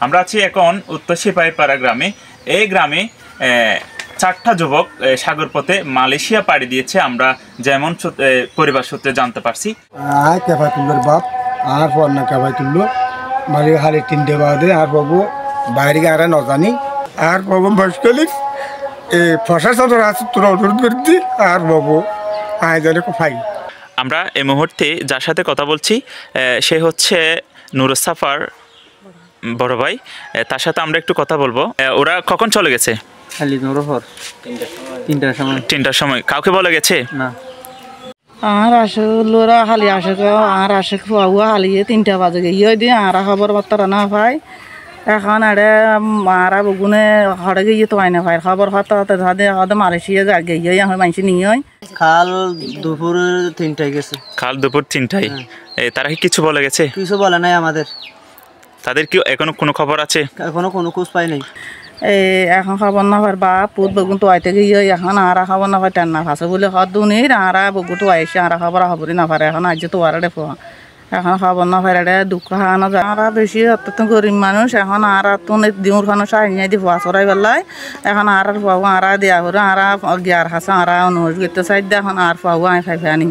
আমরা আছি এখন উত্তর সিপাহীপাড়া গ্রামে। এই গ্রামে 4টা যুবক সাগর পথে মালয়েশিয়া পাড়ি দিয়েছে। আমরা যেমন পরিবার সূত্রে জানতে পারছি। কেফাতুল্লোর বাপ আর পর না কেফাতুল্লো মালিক হালি 3টে বাদে আর বাবু বাইরে আর নজানি আর বাবু মুশকিল প্রশাসন আছে তোরা অনুরোধ করছি আর বাবু আয়োজনে ফাই। আমরা এই মুহূর্তে যার সাথে কথা বলছি সে হচ্ছে নুরুস সাফার বড় ভাই। তার সাথে আমরা একটু কথা বলবো। ওরা কখন চলে গেছে? খালি নরহর 3টার সময়। কাউকে বলে গেছে না? আর আসে লোরা হালি আসে আর আসে খুয়া হালিয়ে 3টা বাজে গিয়ে দিয়ে আর খবর বার্তা না ভাই। এখন আরে মারা বগুনে হরে গিয়ে তো আইনা ভাই খবর হতে হতে হতে মালয়েশিয়া গিয়ে আমার মানুষ নিয়ে হয়। কাল দুপুর 3টায় গেছে। কাল দুপুর 3টায়। তারা কি কিছু বলে গেছে? কিছু বলে নাই আমাদের। তাদের কি এখনো কোনো খবর আছে? এখনো কোনো খোঁজ পাই নাই। এখন খবর না পার বা পুত বগুন তো আইতে গিয়ে এখন আর খবর না পাই টেন না ফাঁসে বলে হর দুনির আর বগু তো আইসে আর খবরই না পারে। এখন আজ তো আর দেখো এখন খবর না পারে দুঃখ হানো যায়। আর বেশি অত্যন্ত গরিব মানুষ। এখন আর তুমি দিউর খানো সাইনিয়ে দি ফুয়া চড়াই পেলাই এখন আর ফুয়াবো আর দেওয়া করে আর গিয়ার হাসা আর অনুরোধ করতে চাই এখন আর ফুয়াবো আমি ফাইফে আনি।